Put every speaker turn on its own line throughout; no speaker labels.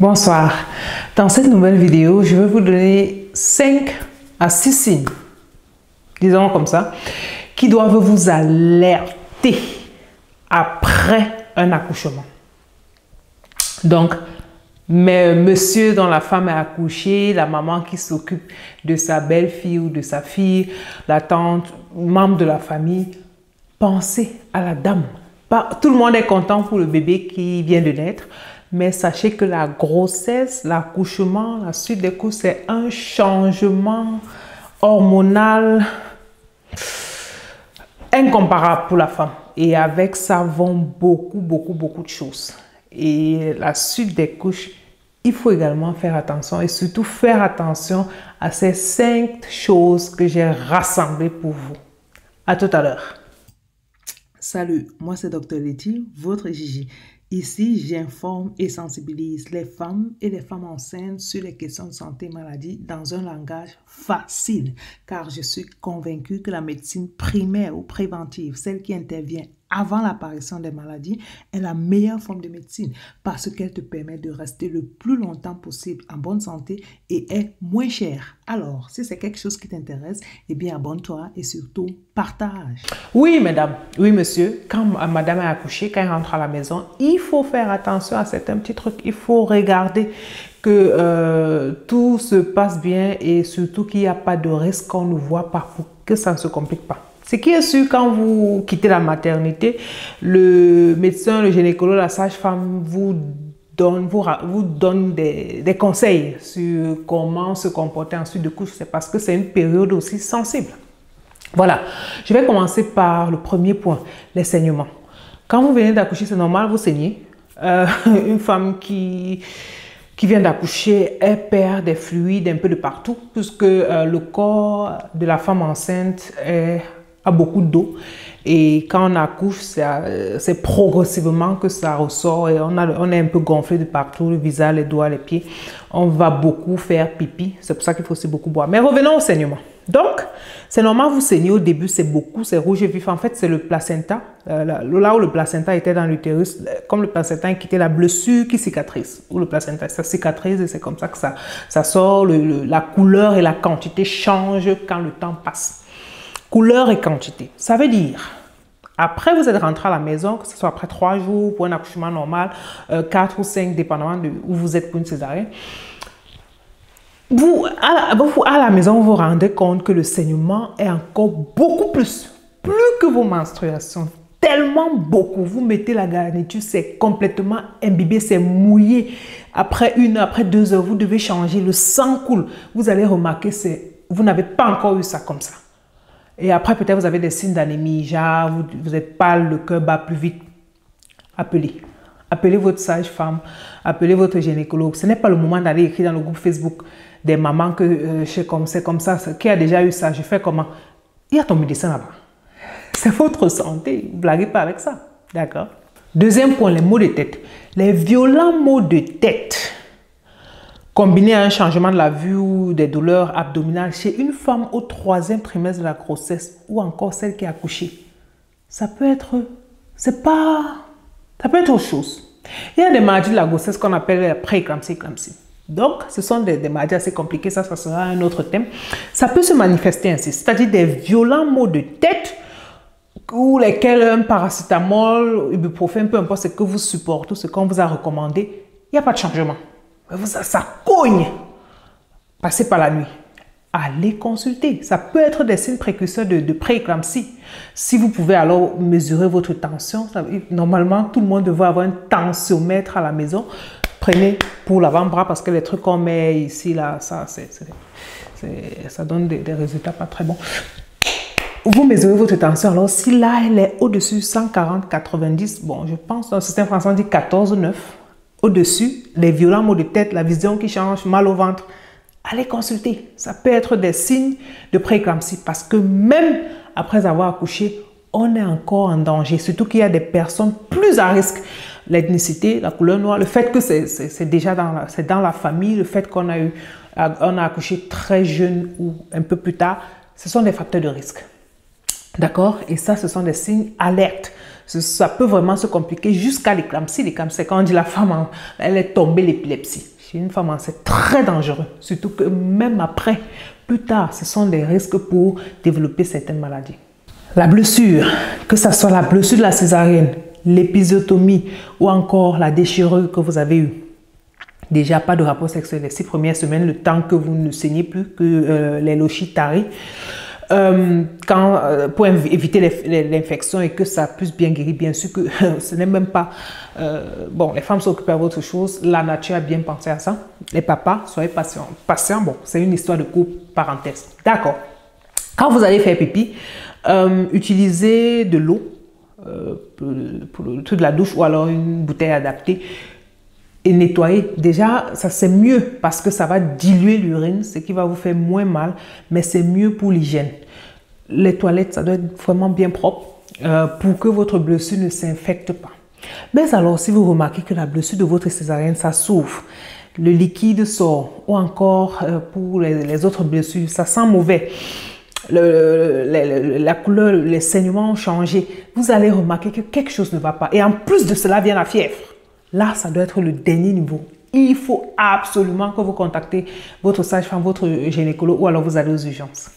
Bonsoir. Dans cette nouvelle vidéo, je vais vous donner 5 à 6 signes, disons comme ça, qui doivent vous alerter après un accouchement. Donc, monsieur dont la femme est accouchée, la maman qui s'occupe de sa belle-fille ou de sa fille, la tante, membre de la famille, pensez à la dame. Tout le monde est content pour le bébé qui vient de naître, mais sachez que la grossesse, l'accouchement, la suite des couches, c'est un changement hormonal incomparable pour la femme. Et avec ça vont beaucoup de choses. Et la suite des couches, il faut également faire attention et surtout faire attention à ces 5 choses que j'ai rassemblées pour vous. À tout à l'heure. Salut, moi c'est Dr Letty, votre Gigi. Ici, j'informe et sensibilise les femmes et les femmes enceintes sur les questions de santé et maladie dans un langage facile, car je suis convaincue que la médecine primaire ou préventive, celle qui intervient avant l'apparition des maladies, est la meilleure forme de médecine parce qu'elle te permet de rester le plus longtemps possible en bonne santé et est moins chère. Alors, si c'est quelque chose qui t'intéresse, eh bien abonne-toi et surtout partage. Oui, mesdames, oui, monsieur, quand madame est accouchée, quand elle rentre à la maison, il faut faire attention à certains petits trucs. Il faut regarder que tout se passe bien et surtout qu'il n'y a pas de risque qu'on ne voit pas pour que ça ne se complique pas. Ce qui est sûr, quand vous quittez la maternité, le médecin, le gynécologue, la sage-femme vous donne des conseils sur comment se comporter ensuite de couche. C'est parce que c'est une période aussi sensible. Voilà, je vais commencer par le premier point, les saignements. Quand vous venez d'accoucher, c'est normal, vous saignez. Une femme qui vient d'accoucher, elle perd des fluides un peu de partout puisque le corps de la femme enceinte a beaucoup d'eau et quand on accouche, c'est progressivement que ça ressort et on est un peu gonflé de partout, le visage, les doigts, les pieds. On va beaucoup faire pipi, c'est pour ça qu'il faut aussi beaucoup boire. Mais revenons au saignement. Donc, c'est normal, vous saignez au début, c'est rouge et vif. En fait, c'est le placenta, là où le placenta était dans l'utérus, comme le placenta a quitté la blessure qui cicatrise, ou le placenta, ça cicatrise et c'est comme ça que ça sort, la couleur et la quantité changent quand le temps passe. Couleur et quantité, ça veut dire, après vous êtes rentré à la maison, que ce soit après 3 jours pour un accouchement normal, 4 ou 5, dépendamment de où vous êtes pour une césarienne, vous, à la maison, vous vous rendez compte que le saignement est encore beaucoup plus que vos menstruations. Tellement beaucoup. Vous mettez la garniture, c'est complètement imbibé, c'est mouillé. Après 1 heure, après 2 heures, vous devez changer. Le sang coule. Vous allez remarquer, vous n'avez pas encore eu ça comme ça. Et après, peut-être vous avez des signes d'anémie, genre vous êtes pâle, le cœur bat plus vite. Appelez. Appelez votre sage-femme, appelez votre gynécologue. Ce n'est pas le moment d'aller écrire dans le groupe Facebook des mamans que c'est comme ça, qui a déjà eu ça, je fais comment? Il y a ton médecin là-bas. C'est votre santé, ne blaguez pas avec ça. D'accord? Deuxième point, les maux de tête. Les violents maux de tête, combinés à un changement de la vue ou des douleurs abdominales chez une femme au 3e trimestre de la grossesse ou encore celle qui a accouché, ça peut être autre chose. Il y a des maladies de la grossesse qu'on appelle la pré-éclampsie. Donc, ce sont des maladies assez compliquées, ça sera un autre thème. Ça peut se manifester ainsi, c'est-à-dire des violents maux de tête ou lesquels un paracétamol, ibuprofène, peu importe ce que vous supportez, ce qu'on vous a recommandé, il n'y a pas de changement. Ça cogne. Passez par la nuit. Allez consulter. Ça peut être des signes précurseurs de pré-éclampsie. Si vous pouvez alors mesurer votre tension, normalement, tout le monde devrait avoir un tensiomètre à la maison. Prenez pour l'avant-bras parce que les trucs qu'on met ici, là, ça donne des résultats pas très bons. Vous mesurez votre tension. Alors, si là, elle est au-dessus 140, 90, bon, je pense dans le système français, on dit 14, 9. Au-dessus, les violents maux de tête, la vision qui change, mal au ventre, allez consulter. Ça peut être des signes de pré-éclampsie parce que même après avoir accouché, on est encore en danger. Surtout qu'il y a des personnes plus à risque. L'ethnicité, la couleur noire, le fait que c'est déjà dans la famille, le fait qu'on a accouché très jeune ou un peu plus tard, ce sont des facteurs de risque. D'accord? Et ça, ce sont des signes alertes. ça peut vraiment se compliquer jusqu'à l'éclampsie. L'éclampsie, c'est quand on dit la femme, elle est tombée l'épilepsie. Chez une femme, c'est très dangereux. Surtout que même après, plus tard, ce sont des risques pour développer certaines maladies. La blessure, que ce soit la blessure de la césarienne, l'épisiotomie ou encore la déchirure que vous avez eue. Déjà, pas de rapport sexuel les 6 premières semaines, le temps que vous ne saignez plus, que les lochies tarient. Pour éviter l'infection et que ça puisse bien guérir, bien sûr que ce n'est même pas... bon, les femmes s'occupent à votre chose, la nature a bien pensé à ça. Les papas, soyez patients. Patients, bon, c'est une histoire de couple, parenthèse. D'accord. Quand vous allez faire pipi, utilisez de l'eau pour le truc de la douche ou alors une bouteille adaptée et nettoyer. Déjà, ça c'est mieux parce que ça va diluer l'urine, ce qui va vous faire moins mal, mais c'est mieux pour l'hygiène. Les toilettes, ça doit être vraiment bien propre pour que votre blessure ne s'infecte pas. Mais alors, si vous remarquez que la blessure de votre césarienne, ça s'ouvre, le liquide sort, ou encore pour les autres blessures, ça sent mauvais, la couleur, les saignements ont changé, vous allez remarquer que quelque chose ne va pas. Et en plus de cela vient la fièvre. Là, ça doit être le dernier niveau. Il faut absolument que vous contactez votre sage-femme, votre gynécologue ou alors vous allez aux urgences.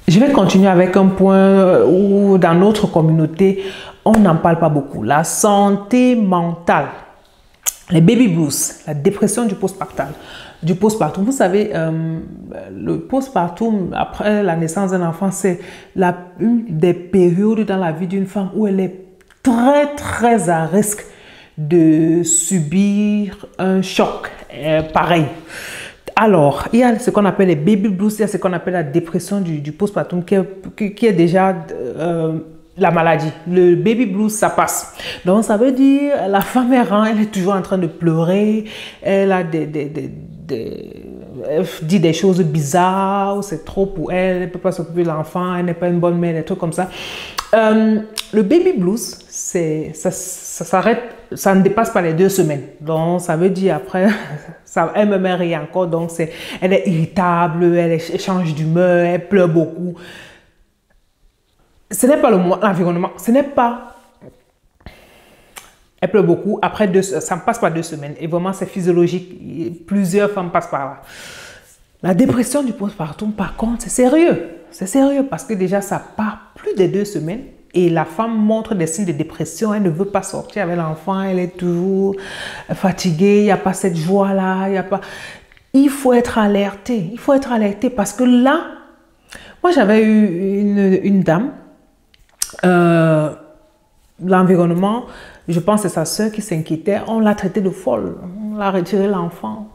Je vais continuer avec un point où dans notre communauté, on n'en parle pas beaucoup. La santé mentale, les baby blues, la dépression du postpartum. Vous savez, le postpartum, après la naissance d'un enfant, c'est une des périodes dans la vie d'une femme où elle est très à risque de subir un choc pareil. Alors, il y a ce qu'on appelle les baby blues, il y a ce qu'on appelle la dépression du postpartum qui est déjà la maladie. Le baby blues, ça passe. Donc, ça veut dire la femme elle est toujours en train de pleurer, elle a elle dit des choses bizarres, c'est trop pour elle, elle ne peut pas s'occuper de l'enfant, elle n'est pas une bonne mère, des trucs comme ça. Le baby blues, ça s'arrête, ça ne dépasse pas les 2 semaines. Donc, ça veut dire après, elle me met rien encore. Donc, elle est irritable, elle change d'humeur, elle pleure beaucoup. Ce n'est pas l'environnement, ce n'est pas... Elle pleure beaucoup. Après, ça ne passe pas 2 semaines. Et vraiment, c'est physiologique. Plusieurs femmes passent par là. La dépression du postpartum, par contre, c'est sérieux. C'est sérieux parce que déjà, ça part plus de 2 semaines. Et la femme montre des signes de dépression. Elle ne veut pas sortir avec l'enfant. Elle est toujours fatiguée. Il n'y a pas cette joie-là. Il faut être alerté. Il faut être alerté parce que là, moi, j'avais eu une dame. L'environnement, je pense que c'est sa soeur qui s'inquiétait. On l'a traitée de folle. On a retiré l'enfant.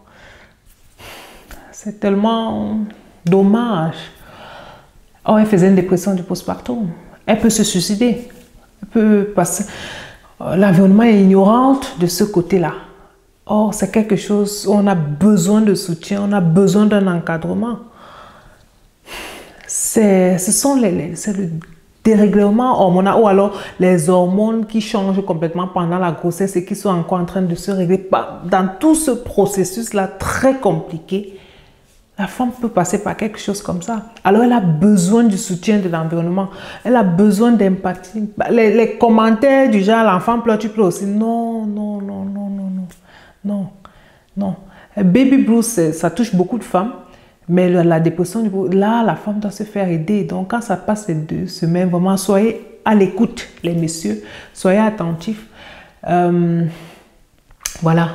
C'est tellement dommage. Oh, elle faisait une dépression du postpartum. Elle peut se suicider. Elle peut passer. L'environnement est ignorant de ce côté-là. Or, c'est quelque chose où on a besoin de soutien, on a besoin d'un encadrement. C'est le dérèglement hormonal ou alors les hormones qui changent complètement pendant la grossesse et qui sont encore en train de se régler. Dans tout ce processus-là très compliqué, la femme peut passer par quelque chose comme ça. Alors, elle a besoin du soutien de l'environnement. Elle a besoin d'empathie. Les commentaires du genre, l'enfant pleure, tu pleures aussi. Non, non, non, non, non, non, non, non. Baby blues, ça touche beaucoup de femmes. Mais la dépression, là, la femme doit se faire aider. Donc, quand ça passe les 2 semaines, vraiment, soyez à l'écoute, les messieurs. Soyez attentifs. Voilà.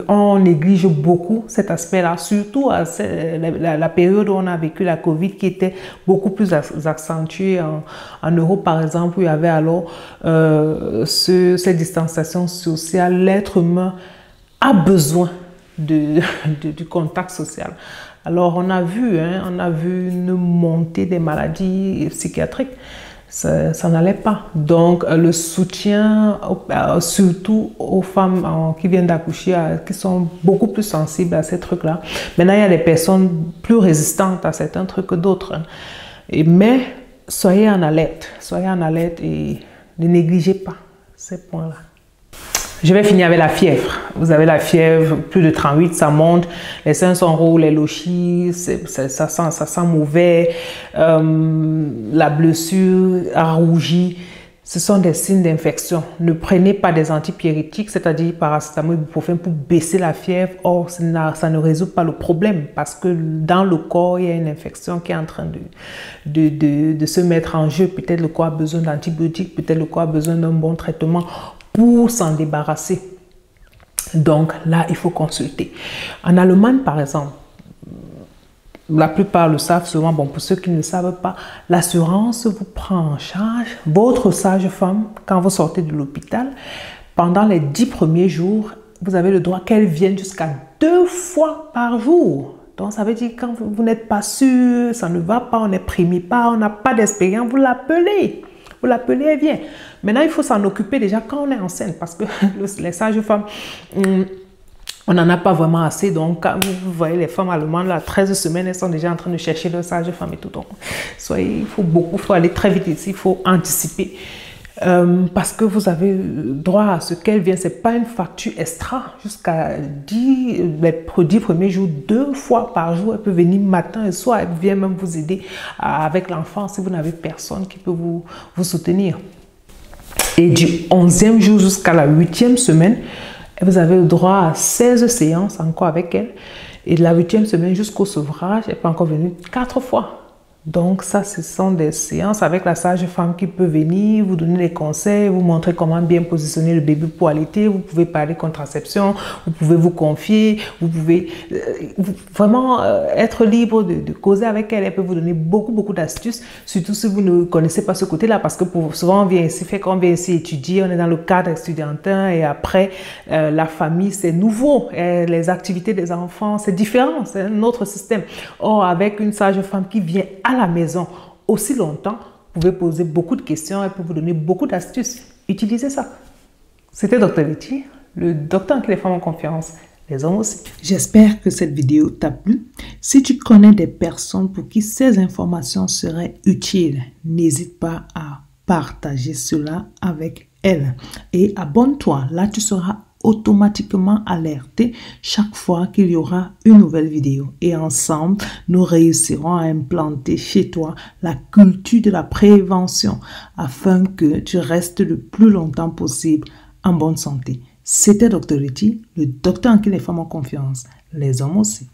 On néglige beaucoup cet aspect-là, surtout à la période où on a vécu la Covid qui était beaucoup plus accentuée en Europe, par exemple, où il y avait alors cette distanciation sociale. L'être humain a besoin du contact social. Alors, on a vu une montée des maladies psychiatriques. Ça n'allait pas. Donc, le soutien, surtout aux femmes qui viennent d'accoucher, qui sont beaucoup plus sensibles à ces trucs-là. Maintenant, il y a des personnes plus résistantes à certains trucs que d'autres. Mais soyez en alerte et ne négligez pas ces points-là. Je vais finir avec la fièvre. Vous avez la fièvre, plus de 38, ça monte. Les seins sont rouges, les lochis, ça sent mauvais. La blessure a rougi. ce sont des signes d'infection. Ne prenez pas des antipyrétiques, c'est-à-dire paracétamol, ibuprofène pour baisser la fièvre. Or, ça ne résout pas le problème parce que dans le corps, il y a une infection qui est en train de se mettre en jeu. Peut-être le corps a besoin d'antibiotiques, peut-être le corps a besoin d'un bon traitement pour s'en débarrasser. Donc là, il faut consulter. En Allemagne, par exemple, la plupart le savent souvent. Bon, pour ceux qui ne le savent pas, l'assurance vous prend en charge votre sage-femme quand vous sortez de l'hôpital. Pendant les 10 premiers jours, vous avez le droit qu'elle vienne jusqu'à 2 fois par jour. Donc, ça veut dire quand vous n'êtes pas sûr, ça ne va pas, on n'exprime pas, on n'a pas d'expérience, vous l'appelez. Vous l'appelez, elle vient. Maintenant, il faut s'en occuper déjà quand on est enceinte parce que les sages-femmes... on n'en a pas vraiment assez, donc quand vous voyez les femmes allemandes, là, 13 semaines, elles sont déjà en train de chercher leur sage-femme et tout. Donc, il faut aller très vite ici, il faut anticiper. Parce que vous avez droit à ce qu'elle vienne, ce n'est pas une facture extra. Jusqu'à 10 premiers jours, 2 fois par jour, elle peut venir matin et soir, elle vient même vous aider avec l'enfant si vous n'avez personne qui peut vous soutenir. Et du 11e jour jusqu'à la 8e semaine, vous avez le droit à 16 séances encore avec elle. Et de la 8e semaine jusqu'au sevrage, elle peut encore venir 4 fois. Donc ça, ce sont des séances avec la sage-femme qui peut venir, vous donner des conseils, vous montrer comment bien positionner le bébé pour allaiter. Vous pouvez parler contraception, vous pouvez vous confier, vous pouvez vraiment être libre de causer avec elle. Elle peut vous donner beaucoup d'astuces, surtout si vous ne connaissez pas ce côté-là, parce que souvent on vient ici, étudier, on est dans le cadre estudiantin et après la famille c'est nouveau, et les activités des enfants c'est différent, c'est un autre système. Or avec une sage-femme qui vient à la maison aussi longtemps, vous pouvez poser beaucoup de questions, elle peut vous donner beaucoup d'astuces. Utilisez ça. C'était Dr Letty, le docteur en qui les femmes ont confiance, les hommes aussi. J'espère que cette vidéo t'a plu. Si tu connais des personnes pour qui ces informations seraient utiles, n'hésite pas à partager cela avec elles. Et abonne-toi, là tu seras automatiquement alerté chaque fois qu'il y aura une nouvelle vidéo. Et ensemble, nous réussirons à implanter chez toi la culture de la prévention afin que tu restes le plus longtemps possible en bonne santé. C'était Dr Letty, le docteur en qui les femmes ont confiance, les hommes aussi.